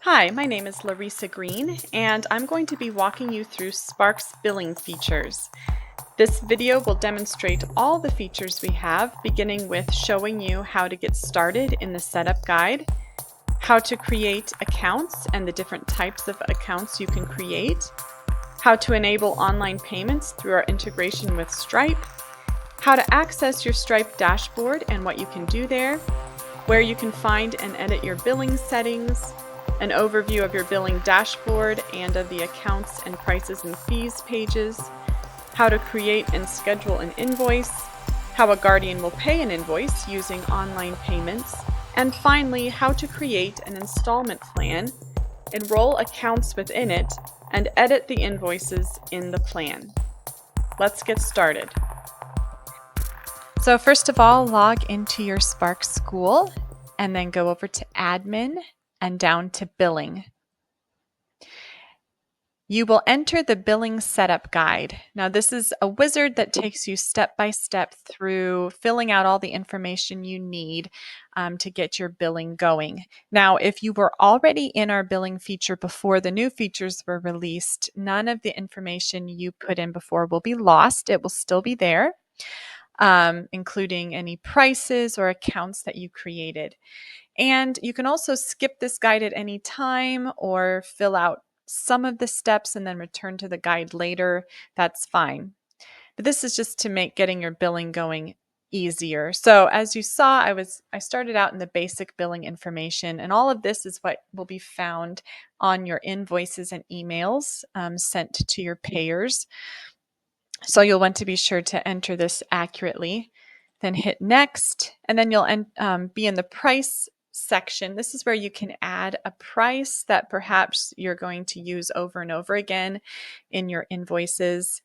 Hi, my name is Larissa Green, and I'm going to be walking you through Spark's billing features. This video will demonstrate all the features we have, beginning with showing you how to get started in the setup guide, how to create accounts and the different types of accounts you can create, how to enable online payments through our integration with Stripe, how to access your Stripe dashboard and what you can do there, where you can find and edit your billing settings, an overview of your billing dashboard and of the accounts and prices and fees pages, how to create and schedule an invoice, how a guardian will pay an invoice using online payments, and finally, how to create an installment plan, enroll accounts within it, and edit the invoices in the plan. Let's get started. So first of all, log into your Spark School and then go over to Admin and down to Billing. You will enter the billing setup guide. Now, this is a wizard that takes you step by step through filling out all the information you need to get your billing going. Now, if you were already in our billing feature before the new features were released, none of the information you put in before will be lost. It will still be there, including any prices or accounts that you created. And you can also skip this guide at any time or fill out some of the steps and then return to the guide later. That's fine. But this is just to make getting your billing going easier. So as you saw, I started out in the basic billing information, and all of this is what will be found on your invoices and emails sent to your payers. So you'll want to be sure to enter this accurately. Then hit next, and then you'll be in the price section. This is where you can add a price that perhaps you're going to use over and over again in your invoices.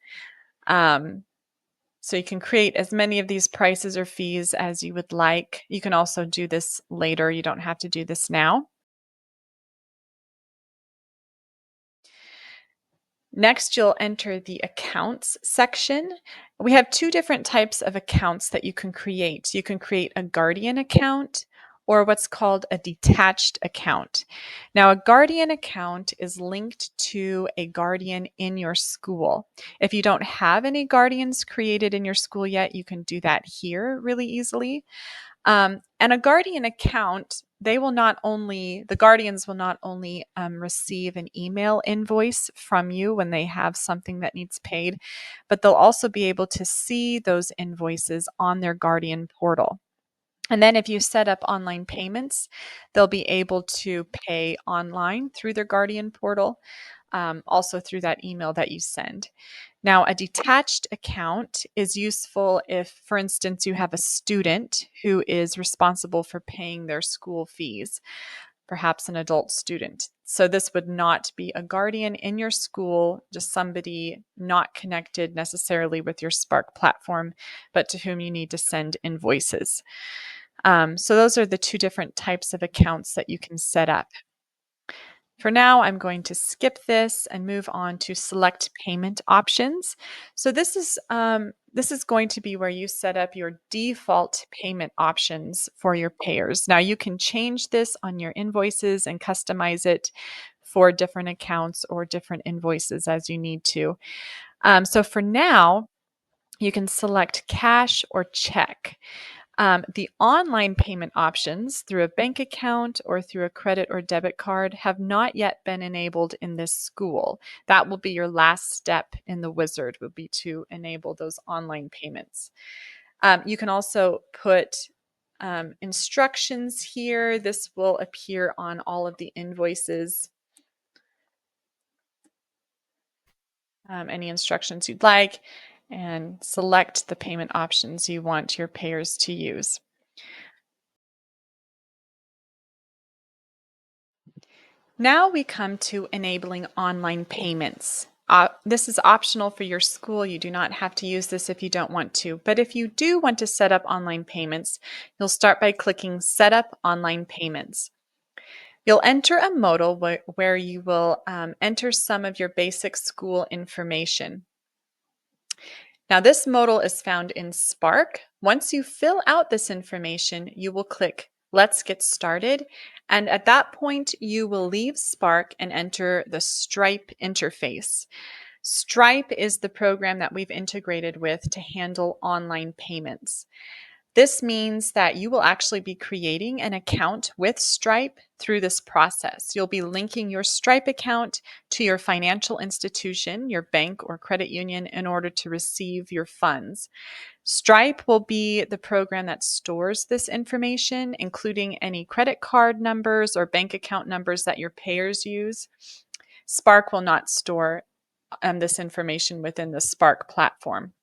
So you can create as many of these prices or fees as you would like. You can also do this later. You don't have to do this now. Next, you'll enter the accounts section. We have two different types of accounts that you can create. You can create a guardian account or what's called a detached account. Now, a guardian account is linked to a guardian in your school. If you don't have any guardians created in your school yet, you can do that here really easily. And a guardian account, the guardians will not only receive an email invoice from you when they have something that needs paid, but they'll also be able to see those invoices on their guardian portal. And then if you set up online payments, they'll be able to pay online through their guardian portal, also through that email that you send. Now, a detached account is useful if, for instance, you have a student who is responsible for paying their school fees, perhaps an adult student. So this would not be a guardian in your school, just somebody not connected necessarily with your Spark platform, but to whom you need to send invoices. So those are the two different types of accounts that you can set up. For now, I'm going to skip this and move on to select payment options. So this is going to be where you set up your default payment options for your payers. Now you can change this on your invoices and customize it for different accounts or different invoices as you need to. So for now, you can select cash or check. The online payment options through a bank account or through a credit or debit card have not yet been enabled in this school. That will be your last step in the wizard, would be to enable those online payments. You can also put instructions here. This will appear on all of the invoices. Any instructions you'd like, and select the payment options you want your payers to use. Now we come to enabling online payments. This is optional for your school. You do not have to use this if you don't want to. But if you do want to set up online payments, you'll start by clicking Set up Online Payments. You'll enter a modal where you will enter some of your basic school information. Now, this modal is found in Spark. Once you fill out this information, you will click Let's get started. And at that point, you will leave Spark and enter the Stripe interface. Stripe is the program that we've integrated with to handle online payments. This means that you will actually be creating an account with Stripe through this process. You'll be linking your Stripe account to your financial institution, your bank or credit union, in order to receive your funds. Stripe will be the program that stores this information, including any credit card numbers or bank account numbers that your payers use. Spark will not store this information within the Spark platform.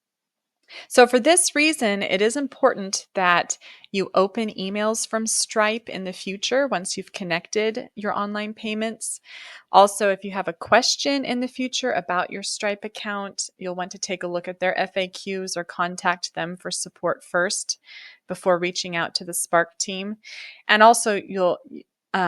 So, for this reason, it is important that you open emails from Stripe in the future once you've connected your online payments. Also, if you have a question in the future about your Stripe account, you'll want to take a look at their FAQs or contact them for support first before reaching out to the Spark team. And also, you'll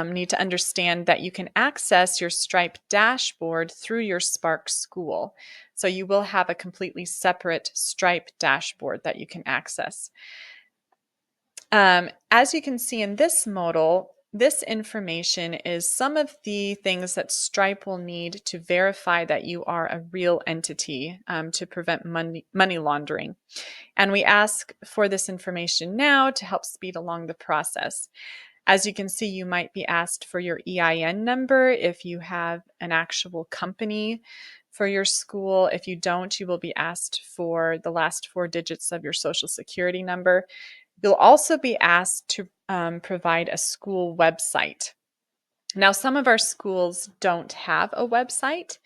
need to understand that you can access your Stripe dashboard through your Spark school. So you will have a completely separate Stripe dashboard that you can access. As you can see in this modal, this information is some of the things that Stripe will need to verify that you are a real entity to prevent money laundering. And we ask for this information now to help speed along the process. As you can see, you might be asked for your EIN number if you have an actual company for your school. If you don't, you will be asked for the last 4 digits of your social security number. You'll also be asked to provide a school website. Now, some of our schools don't have a website,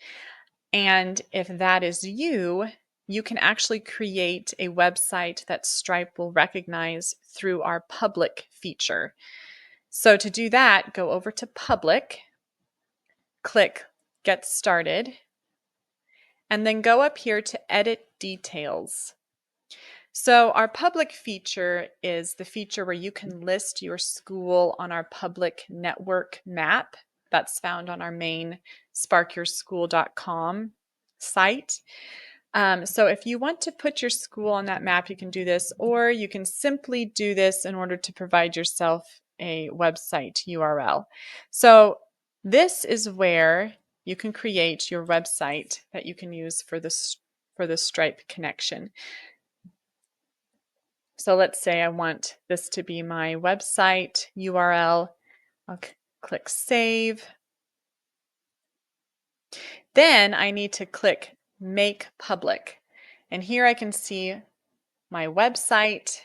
and if that is you, you can actually create a website that Stripe will recognize through our public feature. So to do that, go over to Public, click Get Started, and then go up here to Edit Details. So our public feature is the feature where you can list your school on our public network map that's found on our main sparkyourschool.com site. So if you want to put your school on that map, you can do this, or you can simply do this in order to provide yourself a website URL. So this is where you can create your website that you can use for the Stripe connection. So let's say I want this to be my website URL. I'll click Save. Then I need to click Make Public. And here I can see my website.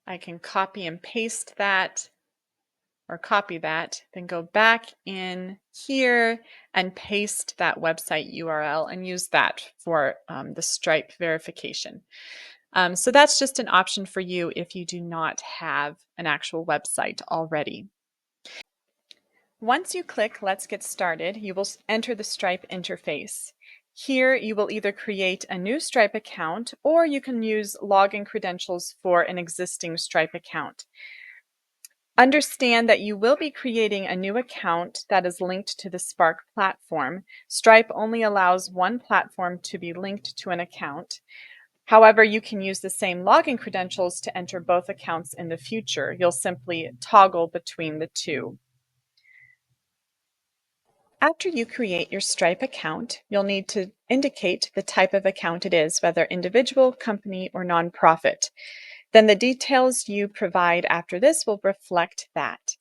I can copy and paste that, or copy that, then go back in here and paste that website URL and use that for the Stripe verification. So that's just an option for you if you do not have an actual website already. Once you click Let's Get Started, you will enter the Stripe interface. Here, you will either create a new Stripe account or you can use login credentials for an existing Stripe account. Understand that you will be creating a new account that is linked to the Spark platform. Stripe only allows one platform to be linked to an account. However, you can use the same login credentials to enter both accounts in the future. You'll simply toggle between the two. After you create your Stripe account, you'll need to indicate the type of account it is, whether individual, company, or nonprofit. Then the details you provide after this will reflect that.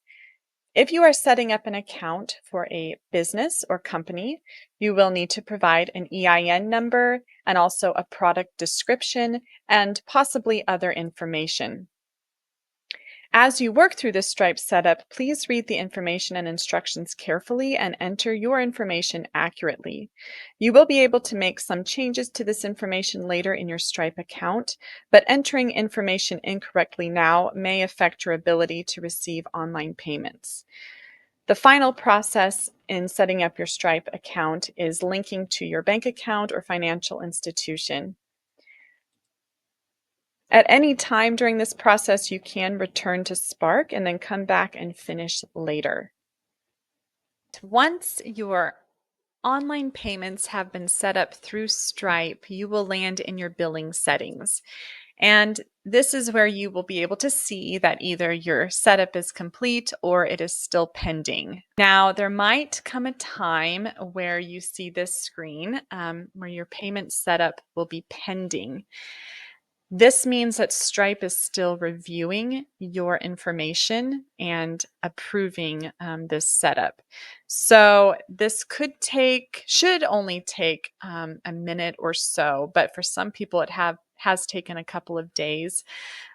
If you are setting up an account for a business or company, you will need to provide an EIN number and also a product description and possibly other information. As you work through this Stripe setup, please read the information and instructions carefully and enter your information accurately. You will be able to make some changes to this information later in your Stripe account, but entering information incorrectly now may affect your ability to receive online payments. The final process in setting up your Stripe account is linking to your bank account or financial institution. At any time during this process, you can return to Spark and then come back and finish later. Once your online payments have been set up through Stripe, you will land in your billing settings. And this is where you will be able to see that either your setup is complete or it is still pending. Now, there might come a time where you see this screen where your payment setup will be pending. This means that Stripe is still reviewing your information and approving this setup. So this should only take a minute or so, but for some people it has taken a couple of days.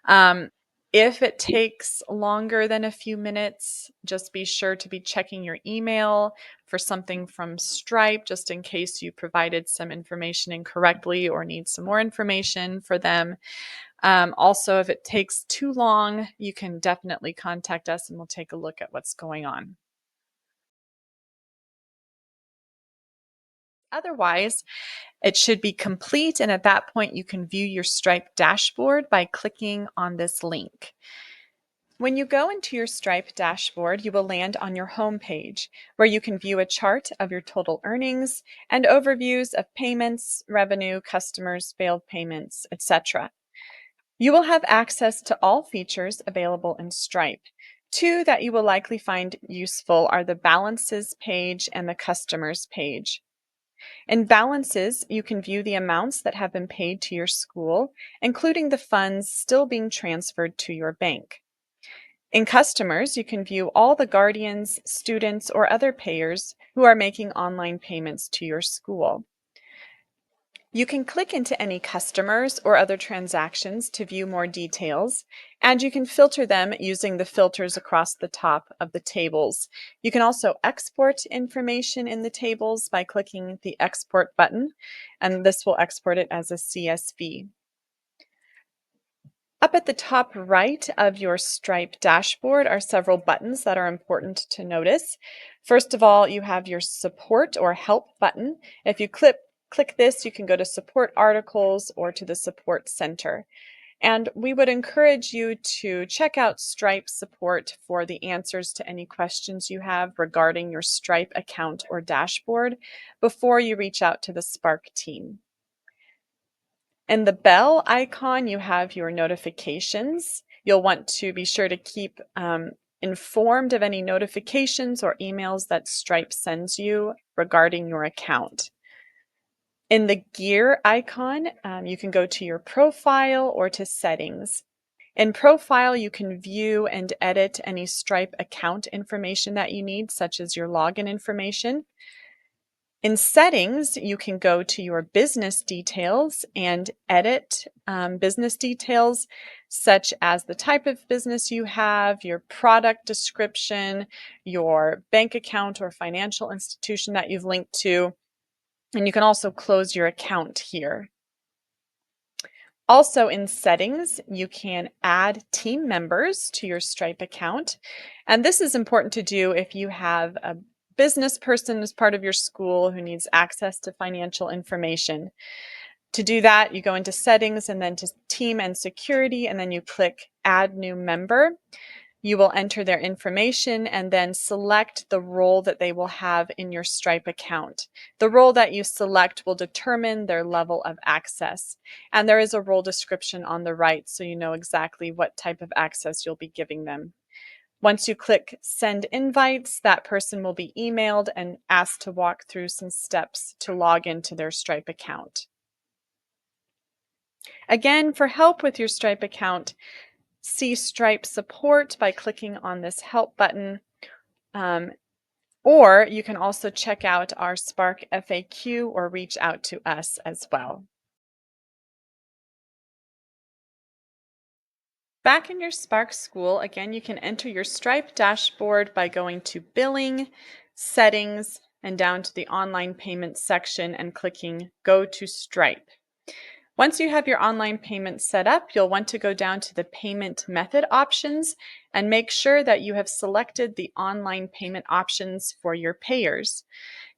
Um, if it takes longer than a few minutes, just be sure to be checking your email for something from Stripe, just in case you provided some information incorrectly or need some more information for them. Also, if it takes too long, you can definitely contact us and we'll take a look at what's going on. Otherwise, it should be complete, and at that point, you can view your Stripe dashboard by clicking on this link. When you go into your Stripe dashboard, you will land on your home page, where you can view a chart of your total earnings and overviews of payments, revenue, customers, failed payments, etc. You will have access to all features available in Stripe. Two that you will likely find useful are the Balances page and the Customers page. In Balances, you can view the amounts that have been paid to your school, including the funds still being transferred to your bank. In Customers, you can view all the guardians, students, or other payers who are making online payments to your school. You can click into any customers or other transactions to view more details, and you can filter them using the filters across the top of the tables. You can also export information in the tables by clicking the Export button, and this will export it as a CSV. Up at the top right of your Stripe dashboard are several buttons that are important to notice. First of all, you have your Support or Help button. If you click this, you can go to Support Articles or to the Support Center. And we would encourage you to check out Stripe support for the answers to any questions you have regarding your Stripe account or dashboard before you reach out to the Spark team. In the bell icon, you have your notifications. You'll want to be sure to keep informed of any notifications or emails that Stripe sends you regarding your account. In the gear icon, you can go to your profile or to settings. In profile, you can view and edit any Stripe account information that you need, such as your login information. In settings, you can go to your business details and edit business details such as the type of business you have, your product description, your bank account or financial institution that you've linked to, and you can also close your account here. Also in settings, you can add team members to your Stripe account, and this is important to do if you have a business person as part of your school who needs access to financial information. To do that, you go into settings and then to team and security, and then you click add new member. You will enter their information and then select the role that they will have in your Stripe account. The role that you select will determine their level of access. And there is a role description on the right, so you know exactly what type of access you'll be giving them. Once you click send invites, that person will be emailed and asked to walk through some steps to log into their Stripe account. Again, for help with your Stripe account, see Stripe support by clicking on this help button. Or you can also check out our Spark FAQ or reach out to us as well. Back in your Spark School, again, you can enter your Stripe dashboard by going to Billing, Settings, and down to the Online Payments section and clicking Go to Stripe. Once you have your online payment set up, you'll want to go down to the payment method options and make sure that you have selected the online payment options for your payers.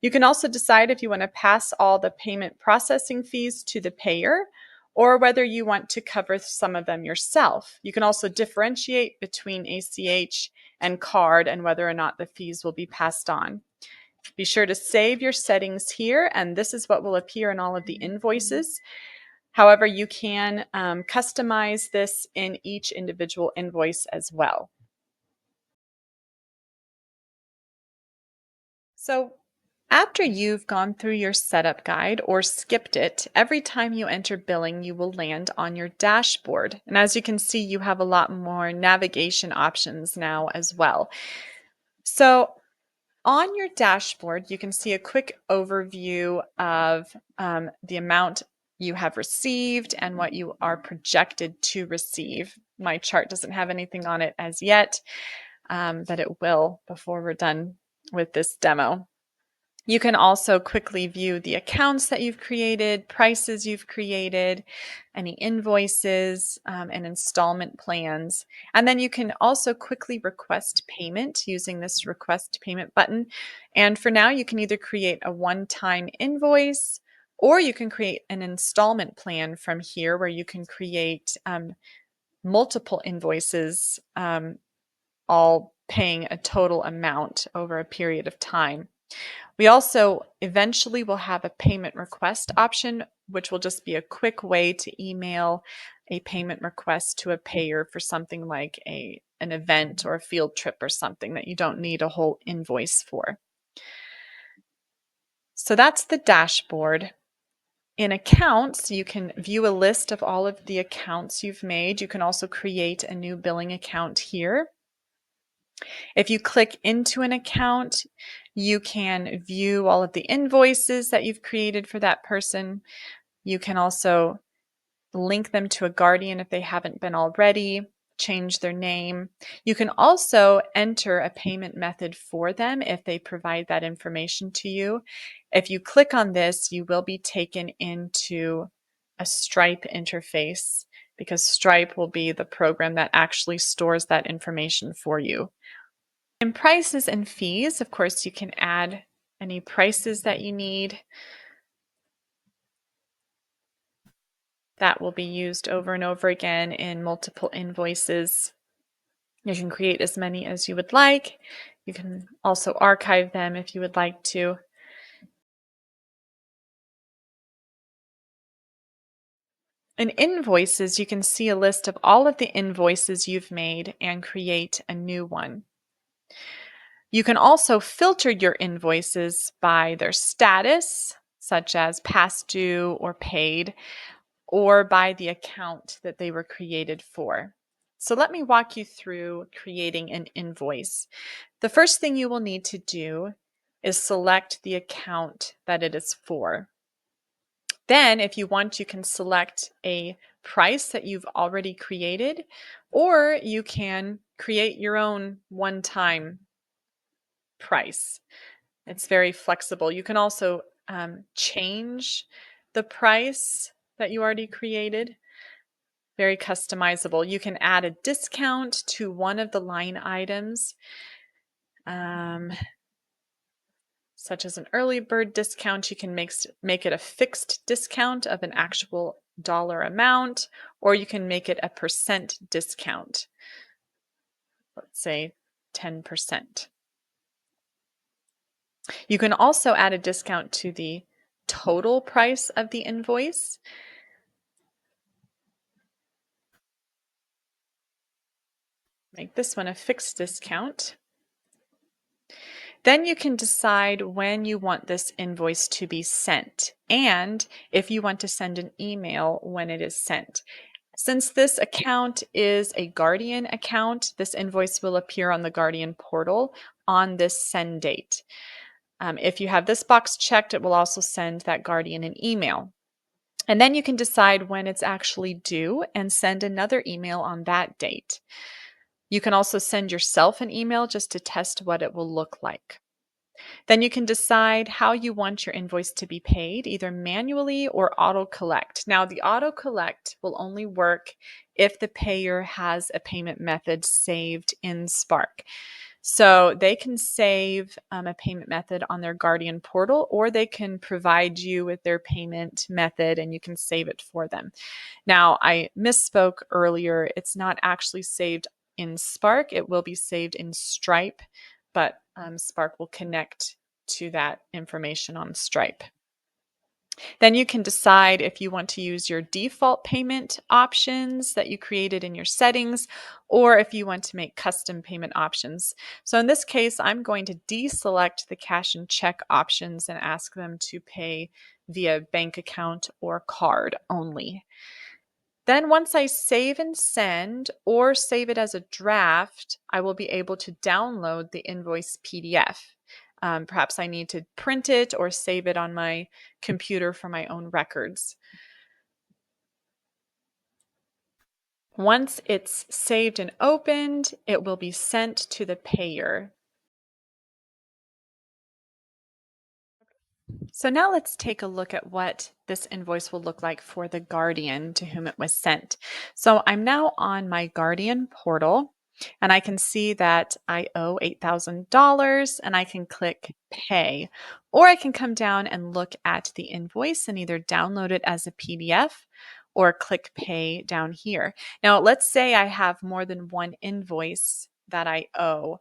You can also decide if you want to pass all the payment processing fees to the payer or whether you want to cover some of them yourself. You can also differentiate between ACH and card and whether or not the fees will be passed on. Be sure to save your settings here, and this is what will appear in all of the invoices. However, you can customize this in each individual invoice as well. So after you've gone through your setup guide or skipped it, every time you enter billing, you will land on your dashboard. And as you can see, you have a lot more navigation options now as well. So on your dashboard, you can see a quick overview of the amount you have received and what you are projected to receive. My chart doesn't have anything on it as yet, but it will before we're done with this demo. You can also quickly view the accounts that you've created, prices you've created, any invoices, and installment plans. And then you can also quickly request payment using this request payment button. And for now, you can either create a one-time invoice or you can create an installment plan from here where you can create multiple invoices, all paying a total amount over a period of time. We also eventually will have a payment request option, which will just be a quick way to email a payment request to a payer for something like an event or a field trip or something that you don't need a whole invoice for. So that's the dashboard. In accounts, you can view a list of all of the accounts you've made. You can also create a new billing account here. If you click into an account, you can view all of the invoices that you've created for that person. You can also link them to a guardian if they haven't been already, change their name. You can also enter a payment method for them if they provide that information to you. If you click on this, you will be taken into a Stripe interface because Stripe will be the program that actually stores that information for you. In prices and fees, of course, you can add any prices that you need. That will be used over and over again in multiple invoices. You can create as many as you would like. You can also archive them if you would like to. In invoices, you can see a list of all of the invoices you've made and create a new one. You can also filter your invoices by their status, such as past due or paid, or by the account that they were created for. So let me walk you through creating an invoice. The first thing you will need to do is select the account that it is for. Then, if you want, you can select a price that you've already created, or you can create your own one-time price. It's very flexible. You can also change the price that you already created. Very customizable. You can add a discount to one of the line items, such as an early bird discount. You can make it a fixed discount of an actual dollar amount, or you can make it a percent discount. Let's say 10%. You can also add a discount to the total price of the invoice. Make this one a fixed discount. Then you can decide when you want this invoice to be sent and if you want to send an email when it is sent. Since this account is a Guardian account, this invoice will appear on the Guardian portal on this send date. If you have this box checked, it will also send that Guardian an email. And then you can decide when it's actually due and send another email on that date. You can also send yourself an email just to test what it will look like. Then you can decide how you want your invoice to be paid, either manually or auto collect. Now, the auto collect will only work if the payer has a payment method saved in Spark. So they can save a payment method on their Guardian portal, or they can provide you with their payment method and you can save it for them. Now, I misspoke earlier. It's not actually saved in Spark. It will be saved in Stripe, but Spark will connect to that information on Stripe. Then you can decide if you want to use your default payment options that you created in your settings, or if you want to make custom payment options. So in this case, I'm going to deselect the cash and check options and ask them to pay via bank account or card only. Then once I save and send or save it as a draft, I will be able to download the invoice PDF. Perhaps I need to print it or save it on my computer for my own records. Once it's saved and opened, it will be sent to the payer. So now let's take a look at what this invoice will look like for the guardian to whom it was sent. So I'm now on my guardian portal and I can see that I owe $8,000 and I can click pay. Or I can come down and look at the invoice and either download it as a PDF or click pay down here. Now, let's say I have more than one invoice that I owe.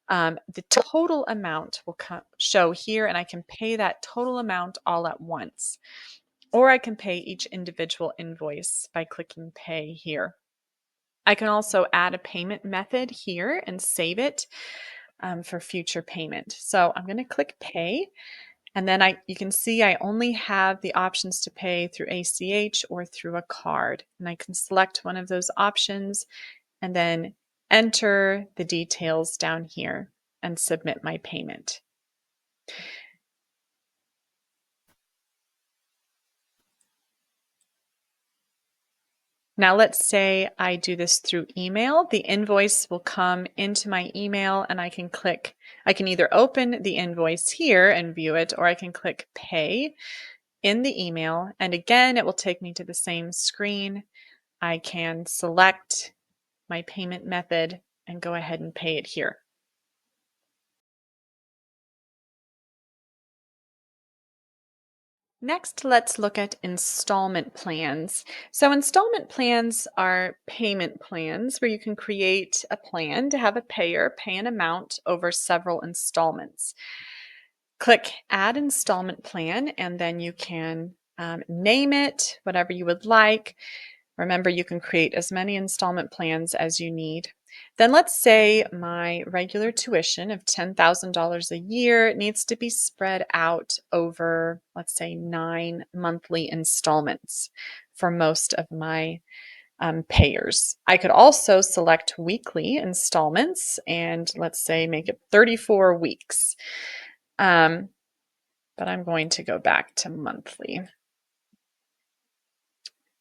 The total amount will show here, and I can pay that total amount all at once. Or I can pay each individual invoice by clicking pay here. I can also add a payment method here and save it for future payment. So I'm going to click pay. And then you can see I only have the options to pay through ACH or through a card. And I can select one of those options and then enter the details down here and submit my payment. Now let's say I do this through email. The invoice will come into my email and I can either open the invoice here and view it, or I can click pay in the email. And again, it will take me to the same screen. I can select my payment method and go ahead and pay it here. Next, let's look at installment plans. So installment plans are payment plans where you can create a plan to have a payer pay an amount over several installments. Click Add Installment Plan, and then you can name it whatever you would like. Remember, you can create as many installment plans as you need. Then let's say my regular tuition of $10,000 a year needs to be spread out over, let's say, 9 monthly installments for most of my payers. I could also select weekly installments and let's say make it 34 weeks. But I'm going to go back to monthly.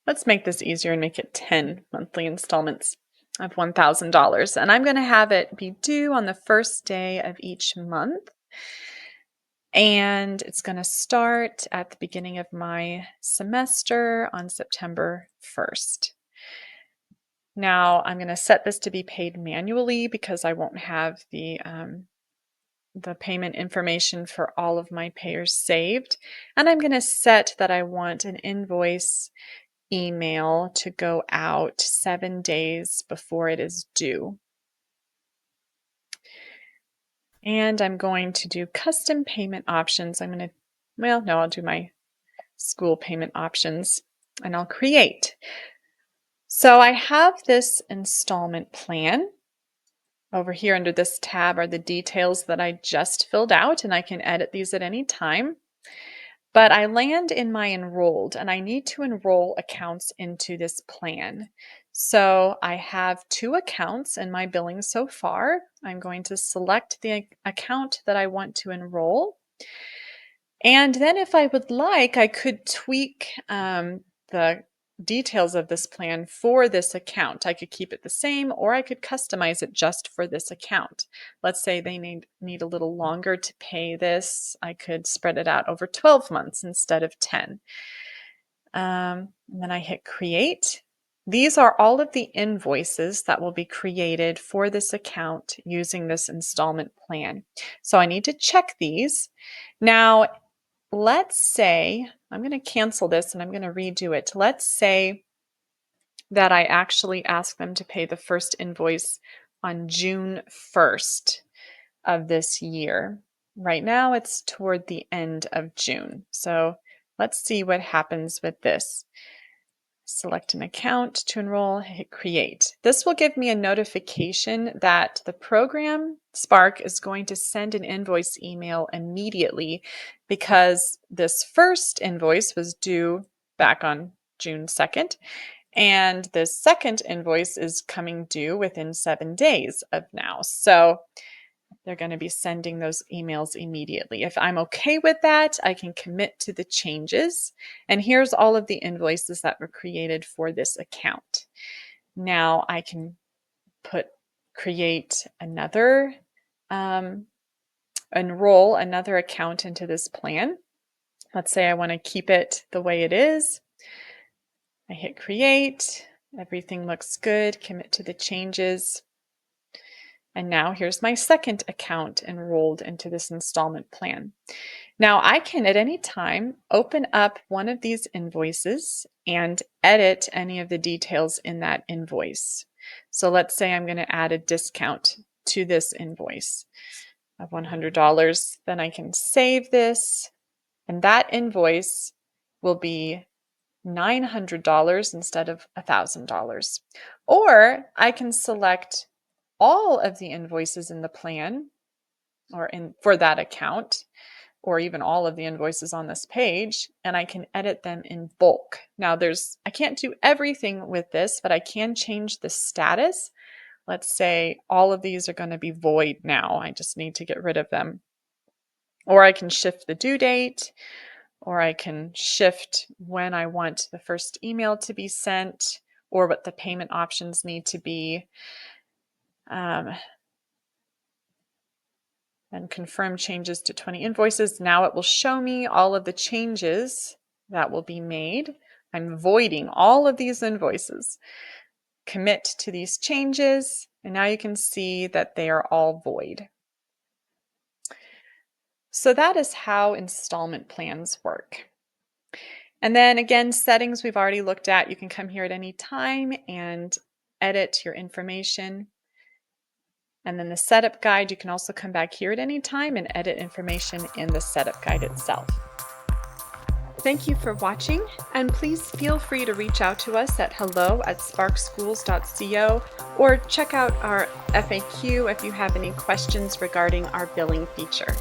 Let's make this easier and make it 10 monthly installments of $1,000. And I'm going to have it be due on the first day of each month. And it's going to start at the beginning of my semester on September 1st. Now I'm going to set this to be paid manually because I won't have the payment information for all of my payers saved. And I'm going to set that I want an invoice email to go out 7 days before it is due. And I'm going to do custom payment options. I'll do my school payment options and I'll create. So I have this installment plan. Over here under this tab are the details that I just filled out, and I can edit these at any time. But I land in my enrolled, and I need to enroll accounts into this plan. So I have 2 accounts in my billing so far. I'm going to select the account that I want to enroll. And then if I would like, I could tweak the details of this plan for this account. I could keep it the same, or I could customize it just for this account. Let's say they need a little longer to pay this. I could spread it out over 12 months instead of 10. And then I hit create. These are all of the invoices that will be created for this account using this installment plan. So I need to check these. Now, let's say, I'm going to cancel this and I'm going to redo it. Let's say that I actually ask them to pay the first invoice on June 1st of this year. Right now it's toward the end of June. So Let's see what happens with this. Select an account to enroll, hit create. This will give me a notification that the program, Spark, is going to send an invoice email immediately because this first invoice was due back on June 2nd, and the second invoice is coming due within 7 days of now. So they're going to be sending those emails immediately. If I'm okay with that, I can commit to the changes. And here's all of the invoices that were created for this account. Now I can create another, enroll another account into this plan. Let's say I want to keep it the way it is. I hit create. Everything looks good. Commit to the changes. And now here's my second account enrolled into this installment plan. Now I can at any time open up one of these invoices and edit any of the details in that invoice. So let's say I'm going to add a discount to this invoice of $100. Then I can save this, and that invoice will be $900 instead of $1,000. Or I can select all of the invoices in the plan or for that account, or even all of the invoices on this page, and I can edit them in bulk. Now I can't do everything with this, but I can change the status. Let's say all of these are going to be void now. I just need to get rid of them. Or I can shift the due date, or I can shift when I want the first email to be sent, or what the payment options need to be. And confirm changes to 20 invoices. Now it will show me all of the changes that will be made. I'm voiding all of these invoices. Commit to these changes, and now you can see that they are all void. So that is how installment plans work. And then again, settings we've already looked at. You can come here at any time and edit your information. And then the setup guide, you can also come back here at any time and edit information in the setup guide itself. Thank you for watching, and please feel free to reach out to us at hello@sparkschools.co or check out our FAQ if you have any questions regarding our billing feature.